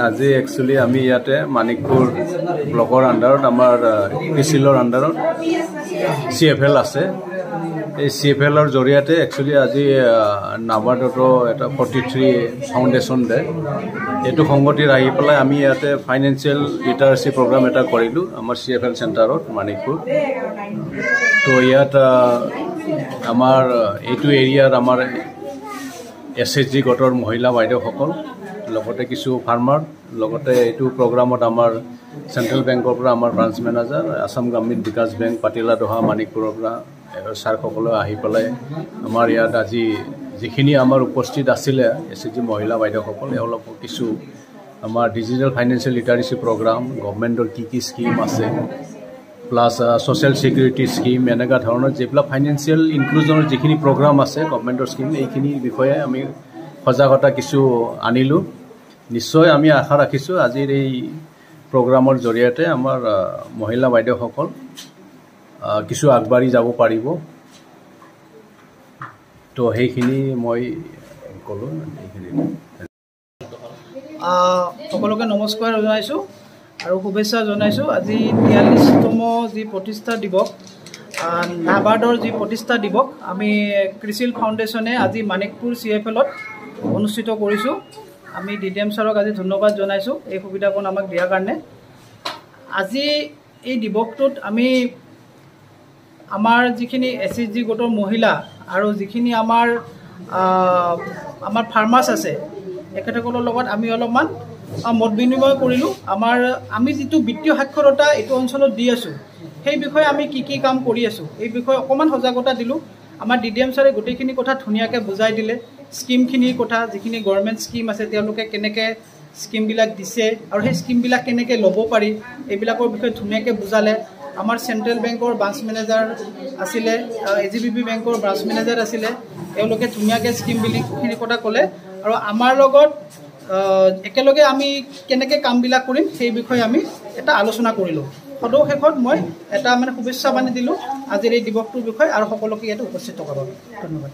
আজি একচুয়ালি আমি ইয়াতে মানিকপুৰ ব্লকৰ আন্ডাৰত আমাৰ কৃষিলৰ আন্ডাৰত CFL আছে। এই CFLৰ জৰিয়তে একচুয়ালি আজি নাবাৰ্ডতো এটা 43 ফাউণ্ডেশ্যন দে এইটো সংগঠিত আহি পেলাই আমি ইয়াতে ফাইনেন্সিয়েল লিটাৰেসি প্ৰগ্ৰাম এটা কৰিলোঁ আমাৰ CFL চেণ্টাৰত মানিকপুৰ। তো ইয়াত আমাৰ এইটো এৰিয়াৰ আমাৰ SHG গোটৰ মহিলা বাইদেউসকল লগতে কিছু ফাৰ্মাৰ লগতে এইটো প্ৰগ্ৰামত আমাৰ সেন্ট্ৰেল বেংকৰ পৰা আমাৰ ব্ৰাঞ্চ মেনেজাৰ আসাম গ্ৰামীণ বিকাশ বেংক পাটিলা দহা মানিকপুৰৰ পৰা ছাৰসকলে আহি পেলাই আমাৰ ইয়াত আজি যিখিনি আমাৰ উপস্থিত আছিলে SHG মহিলা বাইদেউসকল এওঁলোকক কিছু আমাৰ ডিজিটেল ফাইনেন্সিয়েল লিটাৰেসি প্ৰগ্ৰাম গভৰ্ণমেণ্টৰ কি স্কিম আছে প্লাছ সোশ্যাল সিকিউৰিটি স্কিম এনেকুৱা ধৰণৰ যিবিলাক ফাইনেন্সিয়েল ইনক্লুজনৰ যিখিনি প্ৰগ্ৰাম আছে গভৰ্ণমেণ্টৰ স্কিম এইখিনিৰ বিষয়ে আমি সজাগতা কিছু আনিলোঁ। নিশ্চয় আমি আশা ৰাখিছোঁ আজিৰ এই প্ৰগ্ৰামৰ জৰিয়তে আমাৰ মহিলা বাইদেউসকল কিছু আগবাঢ়ি যাব পাৰিব। তো সেইখিনি মই ক'লোঁ। সকলোকে নমস্কাৰ জনাইছোঁ আৰু শুভেচ্ছা জনাইছোঁ। আজি 43তম যি প্ৰতিষ্ঠা দিৱস নাবাৰ্ডৰ যি প্ৰতিষ্ঠা দিৱস আমি কৃষিল ফাউণ্ডেশ্যনে আজি মানিকপুৰ CFLত অনুষ্ঠিত কৰিছোঁ। আমি DDM ছাৰক আজি ধন্যবাদ জনাইছোঁ এই সুবিধাকণ আমাক দিয়াৰ কাৰণে। আজি এই দিৱসটোত আমি আমাৰ যিখিনি SHG গোটৰ মহিলা আৰু যিখিনি আমাৰ ফাৰ্মাৰ্ছ আছে এখেতসকলৰ লগত আমি অলপমান মত বিনিময় কৰিলোঁ। আমি যিটো বিত্তীয় সাক্ষৰতা এইটো অঞ্চলত দি আছোঁ সেই বিষয়ে আমি কি কাম কৰি আছোঁ এই বিষয়ে অকণমান সজাগতা দিলোঁ। আমাৰ DDM ছাৰে গোটেইখিনি কথা ধুনীয়াকৈ বুজাই দিলে। স্কিমখিনিৰ কথা যিখিনি গভৰ্ণমেণ্ট স্কিম আছে তেওঁলোকে কেনেকৈ স্কিমবিলাক দিছে আৰু সেই স্কিমবিলাক কেনেকৈ ল'ব পাৰি এইবিলাকৰ বিষয়ে ধুনীয়াকৈ বুজালে। আমাৰ চেণ্ট্ৰেল বেংকৰ ব্ৰাঞ্চ মেনেজাৰ আছিলে, AGBB বেংকৰ ব্ৰাঞ্চ মেনেজাৰ আছিলে, তেওঁলোকে ধুনীয়াকৈ স্কিমবিলাকখিনি কথা ক'লে আৰু আমাৰ লগত একেলগে আমি কেনেকৈ কামবিলাক কৰিম সেই বিষয়ে আমি এটা আলোচনা কৰিলোঁ। সদৌ শেষত মই এটা শুভেচ্ছা বাণী দিলোঁ আজিৰ এই দিৱসটোৰ বিষয়ে আৰু সকলোকে ইয়াতে উপস্থিত কৰাৰ বাবে। ধন্যবাদ।